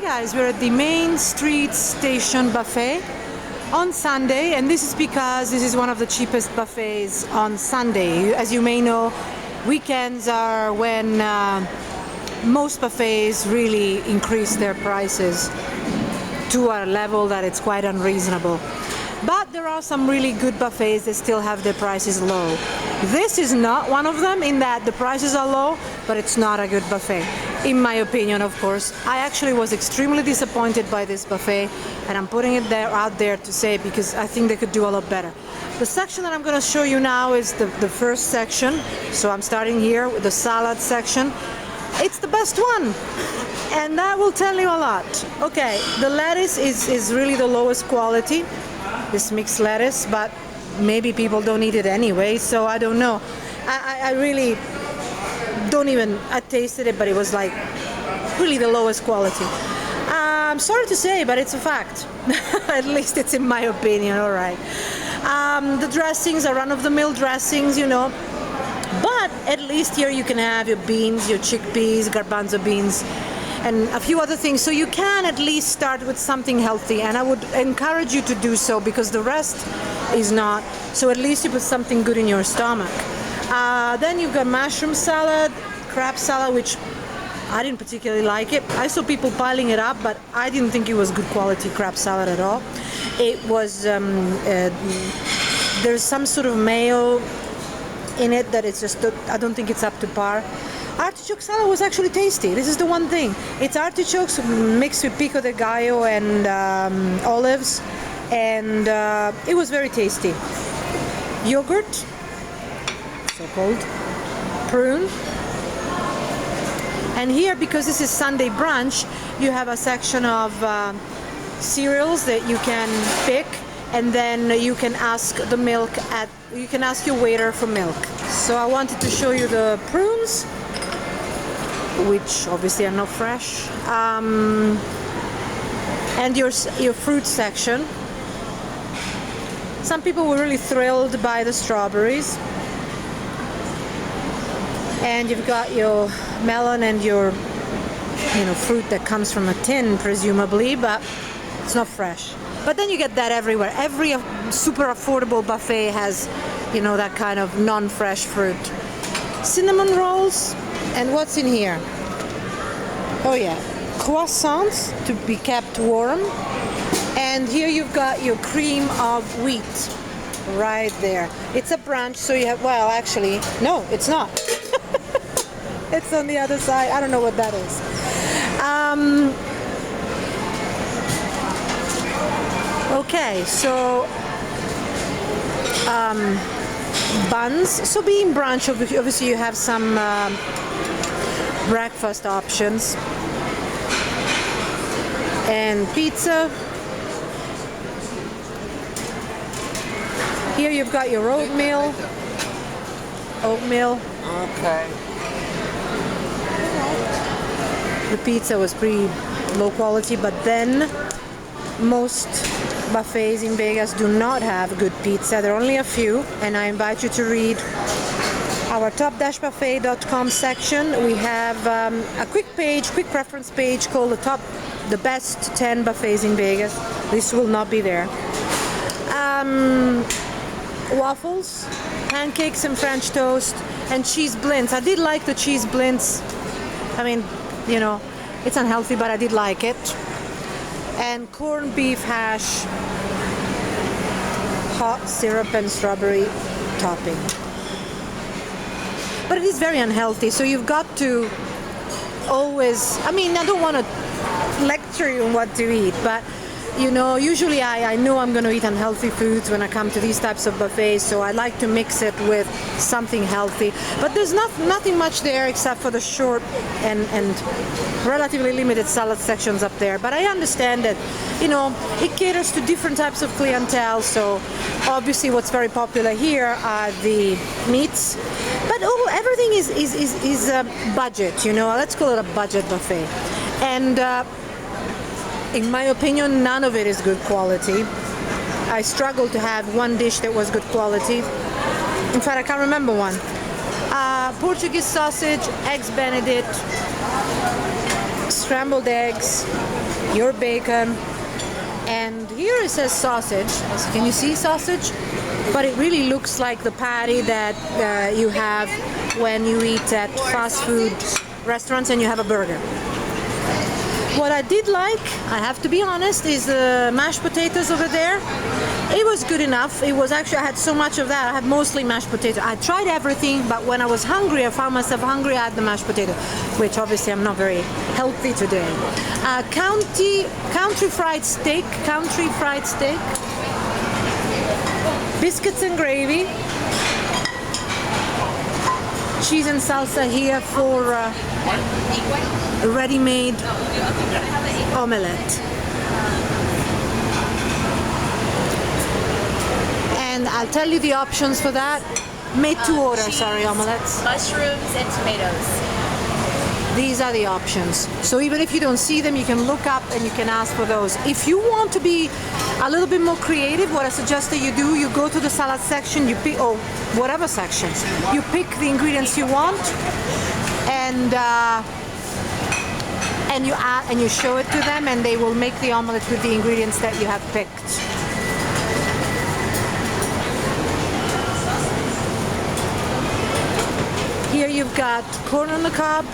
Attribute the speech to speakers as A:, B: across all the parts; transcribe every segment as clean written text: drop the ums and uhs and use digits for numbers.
A: guys, we're at the Main Street Station Buffet on Sunday, and this is because this is one of the cheapest buffets on Sunday. As you may know, weekends are when most buffets really increase their prices to a level that it's quite unreasonable. But there are some really good buffets that still have their prices low. This is not one of them, in that the prices are low, but it's not a good buffet, in my opinion, of course. I actually was extremely disappointed by this buffet, and I'm putting it out there to say, because I think they could do a lot better. The section that I'm going to show you now is the first section. So I'm starting here with the salad section. It's the best one, and that will tell you a lot. Okay, the lettuce is really the lowest quality, this mixed lettuce, but maybe people don't eat it anyway, so I don't know. I really don't even, I tasted it, but it was like really the lowest quality. I'm sorry to say, but it's a fact. At least it's in my opinion, all right. The dressings are run-of-the-mill dressings, you know, but at least here you can have your beans, your chickpeas, garbanzo beans, and a few other things, so you can at least start with something healthy, and I would encourage you to do so, because the rest is not. So at least you put something good in your stomach. Then you've got mushroom salad, crab salad, which I didn't particularly like it. I saw people piling it up, but I didn't think it was good quality crab salad at all. It was there's some sort of mayo in it that it's just, I don't think it's up to par. Artichoke salad was actually tasty. This is the one thing. It's artichokes mixed with pico de gallo and olives, and it was very tasty. Yogurt, so-called prune. And here, because this is Sunday brunch, you have a section of cereals that you can pick, and then you can ask the milk you can ask your waiter for milk. So I wanted to show you the prunes, which obviously are not fresh, and your fruit section. Some people were really thrilled by the strawberries, and you've got your melon and your fruit that comes from a tin, presumably, but it's not fresh. But then you get that everywhere. Every super affordable buffet has that kind of non-fresh fruit. Cinnamon rolls. And what's in here? Oh yeah, croissants to be kept warm. And here you've got your cream of wheat right there. It's a brunch, so you have, well, actually, no, it's not. It's on the other side. I don't know what that is. Okay, so buns. So being brunch, obviously you have some breakfast options, and pizza. Here you've got your oatmeal.
B: Okay.
A: The pizza was pretty low quality, but then most buffets in Vegas do not have good pizza. There are only a few, and I invite you to read our top-buffet.com section. We have a quick reference page called the best 10 buffets in Vegas. This will not be there. Waffles, pancakes and French toast, and cheese blintz. I did like the cheese blintz. I mean, it's unhealthy, but I did like it. And corned beef hash, hot syrup and strawberry topping. But it is very unhealthy, so you've got to always, I don't want to lecture you on what to eat, but usually I know I'm going to eat unhealthy foods when I come to these types of buffets, so I like to mix it with something healthy. But there's nothing much there except for the short and relatively limited salad sections up there. But I understand that, it caters to different types of clientele, so obviously what's very popular here are the meats. But everything is a budget, let's call it a budget buffet. And in my opinion, none of it is good quality. I struggled to have one dish that was good quality. In fact, I can't remember one. Portuguese sausage, eggs Benedict, scrambled eggs, your bacon, and here it says sausage. Can you see sausage? But it really looks like the patty that you have when you eat at fast food restaurants and you have a burger. What I did like, I have to be honest, is the mashed potatoes over there. It was good enough. It was actually, I had so much of that. I had mostly mashed potatoes. I tried everything, but when I was hungry, I found myself hungry, I had the mashed potato, which obviously I'm not very healthy today. Country fried steak, biscuits and gravy, cheese and salsa here for ready-made omelette. And I'll tell you the options for that. Made to order,
B: cheese,
A: omelettes.
B: Mushrooms and tomatoes.
A: These are the options. So even if you don't see them, you can look up and you can ask for those. If you want to be a little bit more creative, what I suggest that you do, you go to the salad section, you pick, or whatever sections, you pick the ingredients you want, and you add and you show it to them, and they will make the omelette with the ingredients that you have picked. Here you've got corn on the cob,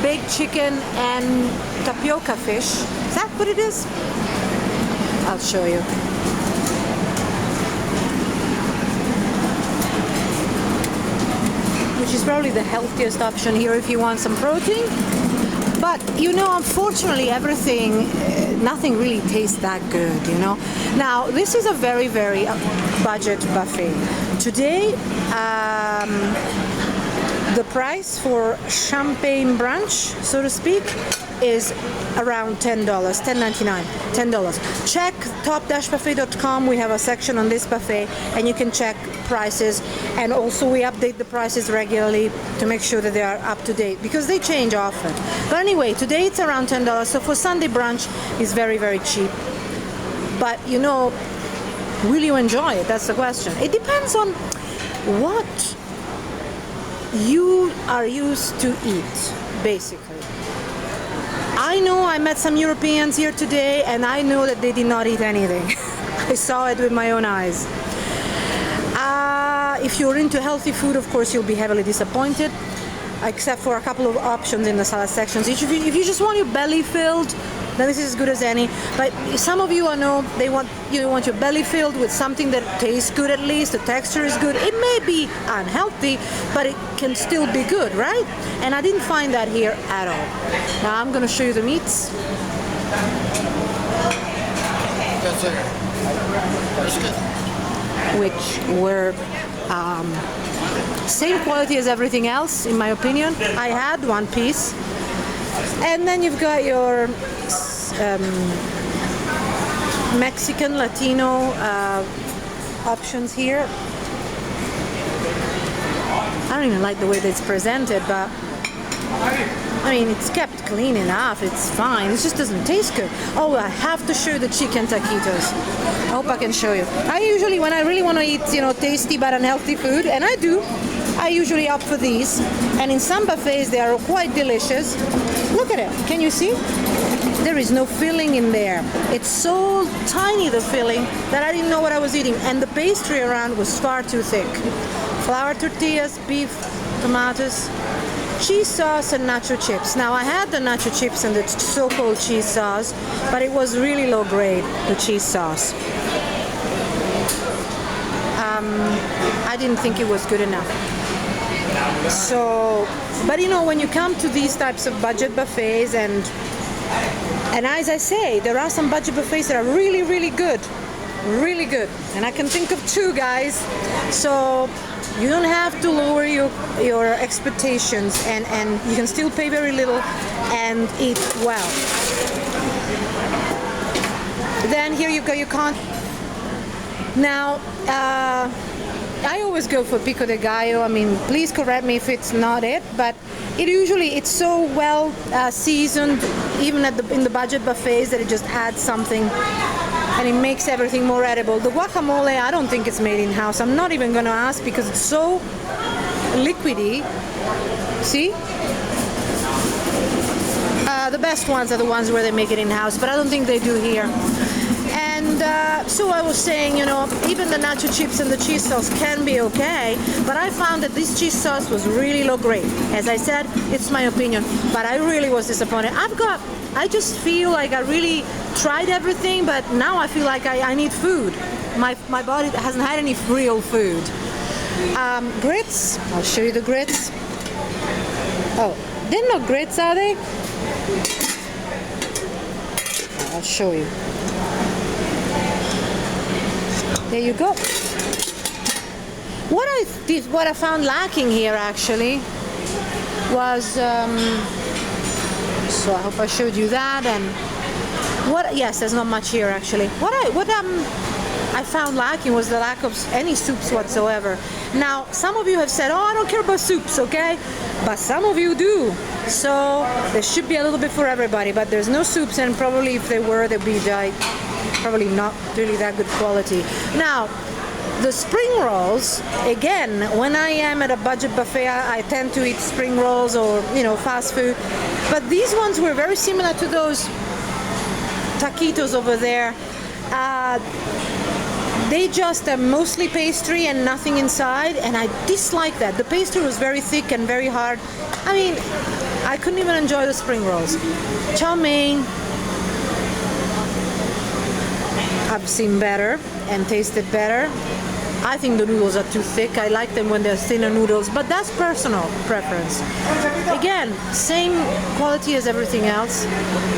A: baked chicken, and tapioca fish. Is that what it is? I'll show you. Which is probably the healthiest option here if you want some protein. But you know, unfortunately, nothing really tastes that good, you know. Now, this is a very, very budget buffet. Today, the price for champagne brunch, so to speak, is around $10, $10.99, $10. Check top-buffet.com. We have a section on this buffet, and you can check prices. And also, we update the prices regularly to make sure that they are up to date, because they change often. But anyway, today it's around $10. So for Sunday brunch, it's very, very cheap. But you know, will you enjoy it? That's the question. It depends on what you are used to eat, basically. I know I met some Europeans here today, and I know that they did not eat anything. I saw it with my own eyes. If you're into healthy food, of course, you'll be heavily disappointed, except for a couple of options in the salad sections. If you just want your belly filled, then this is as good as any. But some of you, I know, you want your belly filled with something that tastes good at least, the texture is good. It may be unhealthy, but it can still be good, right? And I didn't find that here at all. Now I'm going to show you the meats. Which were same quality as everything else, in my opinion. I had one piece. And then you've got your Mexican, Latino options here. I don't even like the way that it's presented, but I mean, it's kept clean enough, it's fine. It just doesn't taste good. Oh, I have to show the chicken taquitos. I hope I can show you. I usually, when I really want to eat, you know, tasty but unhealthy food, and I do, I usually opt for these. And in some buffets, they are quite delicious. Look at it. Can you see? There is no filling in there. It's so tiny, the filling, that I didn't know what I was eating. And the pastry around was far too thick. Flour tortillas, beef, tomatoes, cheese sauce, and nacho chips. Now, I had the nacho chips and the so-called cheese sauce, but it was really low grade, the cheese sauce. I didn't think it was good enough. So, but you know, when you come to these types of budget buffets, and as I say, there are some budget buffets that are really, really good. Really good. And I can think of two, guys. So you don't have to lower your expectations, and you can still pay very little and eat well. Then here you've got your Now, I always go for pico de gallo. I mean, please correct me if it's not it, but it's so well seasoned, even in the budget buffets, that it just adds something, and it makes everything more edible. The guacamole, I don't think it's made in-house. I'm not even going to ask because it's so liquidy. See? The best ones are the ones where they make it in-house, but I don't think they do here. And so I was saying, you know, even the nacho chips and the cheese sauce can be okay, but I found that this cheese sauce was really low grade. As I said, it's my opinion, but I really was disappointed. I just feel like I really tried everything, but now I feel like I need food. My body hasn't had any real food. Grits, I'll show you the grits. Oh, they're not grits, are they? I'll show you. There you go. What I found lacking here actually was, so I hope I showed you that, and yes, there's not much here actually. What I found lacking was the lack of any soups whatsoever. Now, some of you have said, oh, I don't care about soups, okay? But some of you do. So there should be a little bit for everybody, but there's no soups, and probably if they were, they'd be probably not really that good quality. Now, the spring rolls, again, when I am at a budget buffet, I tend to eat spring rolls or, you know, fast food. But these ones were very similar to those taquitos over there. They just are mostly pastry and nothing inside, and I dislike that. The pastry was very thick and very hard. I mean, I couldn't even enjoy the spring rolls. Chow mein, I've seen better and tasted better. I think the noodles are too thick. I like them when they're thinner noodles, but that's personal preference. Again, same quality as everything else.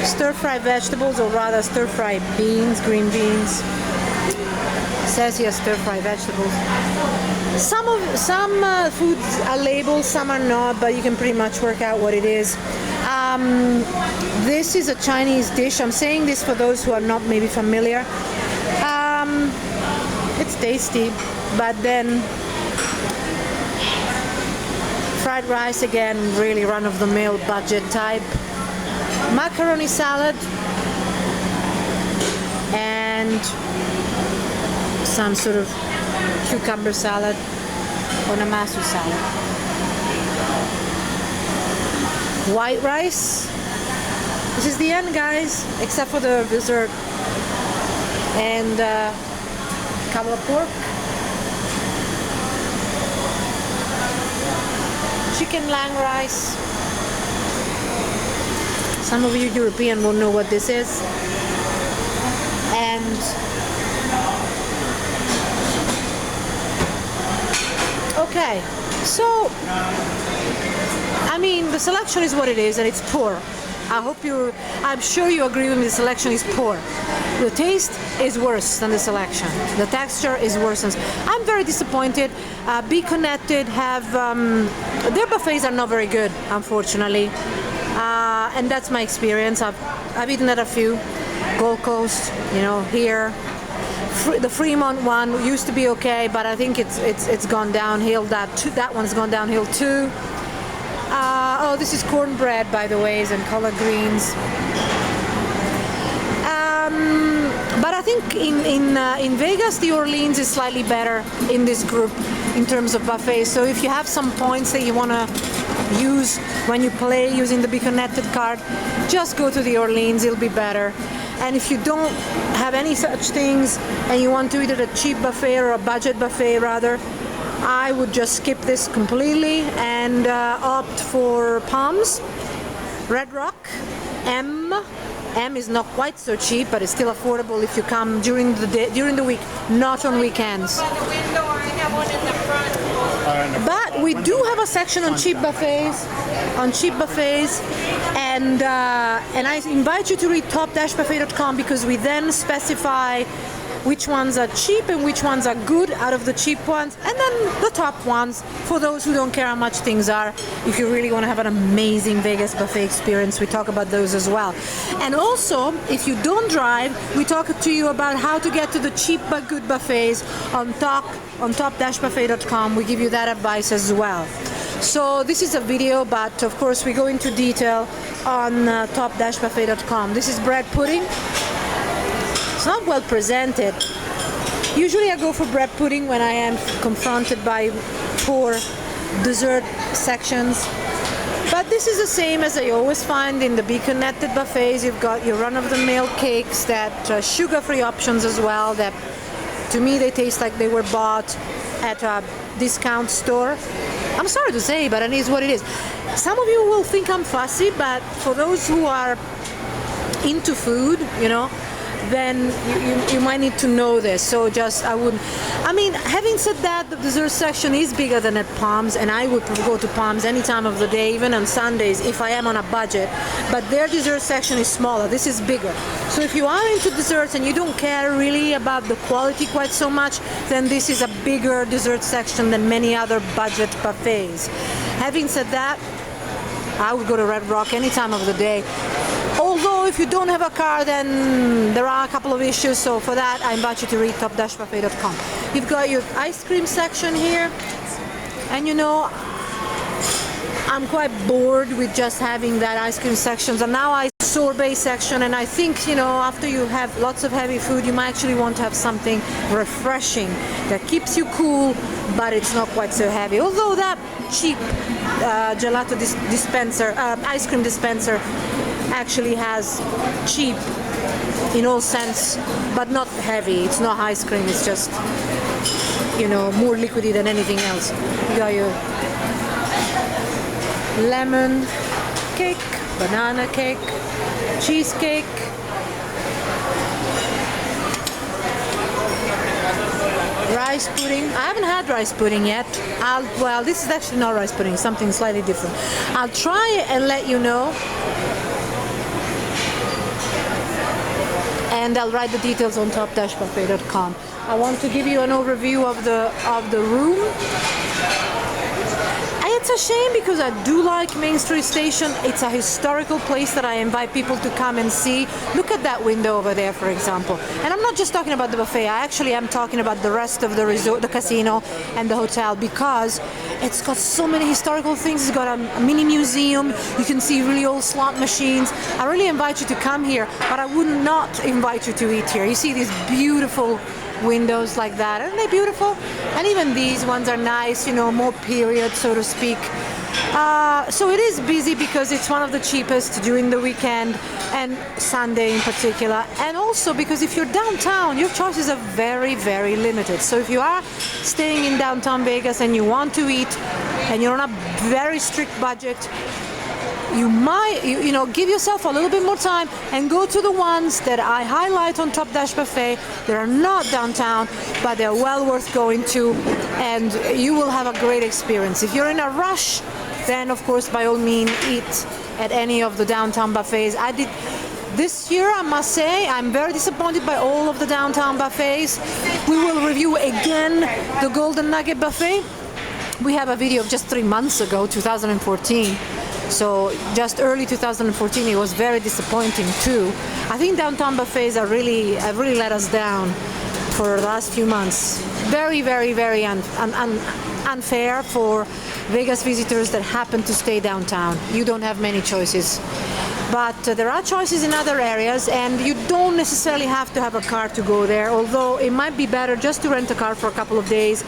A: Stir-fried vegetables, or rather stir-fried beans, green beans. It says here stir-fried vegetables. Some foods are labeled, some are not, but you can pretty much work out what it is. This is a Chinese dish. I'm saying this for those who are not maybe familiar. It's tasty, but then fried rice, again, really run-of-the-mill budget type. Macaroni salad and some sort of cucumber salad or namasu salad. White rice. This is the end, guys, except for the dessert. And kabla pork, chicken lang rice. Some of you European will know what this is. And okay, so I mean, the selection is what it is, and it's poor. I'm sure you agree with me, the selection is poor. The taste is worse than the selection. The texture is worse. I'm very disappointed. Be Connected their buffets are not very good, unfortunately. And that's my experience. I've eaten at a few. Gold Coast, you know, here. The Fremont one used to be okay, but I think it's gone downhill. That one's gone downhill too. Oh, this is cornbread, by the way, and collard greens. But I think in Vegas, the Orleans is slightly better in this group in terms of buffets. So if you have some points that you want to use when you play using the Be Connected card, just go to the Orleans, it'll be better. And if you don't have any such things and you want to eat at a cheap buffet or a budget buffet rather, I would just skip this completely and opt for Palms, Red Rock, M is not quite so cheap, but it's still affordable if you come during the week, not on weekends. But we do have a section on cheap buffets, and I invite you to read top-buffet.com, because we then specify which ones are cheap and which ones are good out of the cheap ones, and then the top ones for those who don't care how much things are. If you really want to have an amazing Vegas buffet experience, we talk about those as well. And also, if you don't drive, we talk to you about how to get to the cheap but good buffets on top-buffet.com. We give you that advice as well. So this is a video, but of course we go into detail on top-buffet.com. This is bread pudding. It's not well presented. Usually I go for bread pudding when I am confronted by poor dessert sections, but this is the same as I always find in the bee-connected buffets. You've got your run-of-the-mill cakes that sugar-free options as well, that to me they taste like they were bought at a discount store. I'm sorry to say, but it is what it is. Some of you will think I'm fussy, but for those who are into food, you know, then you might need to know this. So just, I mean, having said that, the dessert section is bigger than at Palms, and I would go to Palms any time of the day, even on Sundays if I am on a budget, but their dessert section is smaller. This is bigger. So if you are into desserts and you don't care really about the quality quite so much, then this is a bigger dessert section than many other budget buffets. Having said that, I would go to Red Rock any time of the day. Although if you don't have a car, then there are a couple of issues, so for that I invite you to read top-buffet.com. You've got your ice cream section here, and you know, I'm quite bored with just having that ice cream section, so now I sorbet section, and I think, you know, after you have lots of heavy food, you might actually want to have something refreshing that keeps you cool, but it's not quite so heavy. Although that cheap gelato dispenser, ice cream dispenser, actually has cheap in all sense, but not heavy. It's not ice cream, it's just, you know, more liquidy than anything else. You got your lemon cake, banana cake, cheesecake, rice pudding. I haven't had rice pudding yet. Well, this is actually not rice pudding, something slightly different. I'll try and let you know, and I'll write the details on top-buffet.com. I want to give you an overview of the room. It's a shame because I do like Main Street Station. It's a historical place that I invite people to come and see. Look at that window over there, for example. And I'm not just talking about the buffet. I actually am talking about the rest of the resort, the casino and the hotel, because it's got so many historical things. It's got a mini museum. You can see really old slot machines. I really invite you to come here, but I would not invite you to eat here. You see these beautiful windows like that, aren't they beautiful? And even these ones are nice, you know, more period, so to speak. So it is busy because it's one of the cheapest during the weekend and Sunday in particular, and also because if you're downtown, your choices are very, very limited. So if you are staying in downtown Vegas and you want to eat and you're on a very strict budget, you might, you know, give yourself a little bit more time and go to the ones that I highlight on Top-Buffet. They are not downtown, but they're well worth going to, and you will have a great experience. If you're in a rush, then of course, by all means, eat at any of the downtown buffets. I did this year, I must say, I'm very disappointed by all of the downtown buffets. We will review again the Golden Nugget Buffet. We have a video of just 3 months ago, 2014. So just early 2014, it was very disappointing too. I think downtown buffets have really let us down for the last few months. Very, very, very unfair for Vegas visitors that happen to stay downtown. You don't have many choices. But there are choices in other areas, and you don't necessarily have to have a car to go there, although it might be better just to rent a car for a couple of days.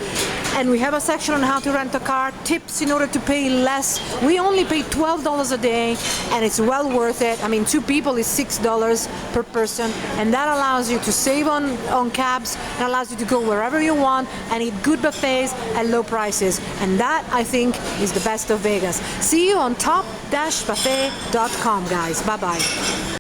A: And we have a section on how to rent a car, tips in order to pay less. We only pay $12 a day, and it's well worth it. I mean, 2 people is $6 per person, and that allows you to save on cabs, and allows you to go wherever you want and eat good buffets at low prices. And that, I think, is the best of Vegas. See you on top-buffet.com, guys. Bye-bye.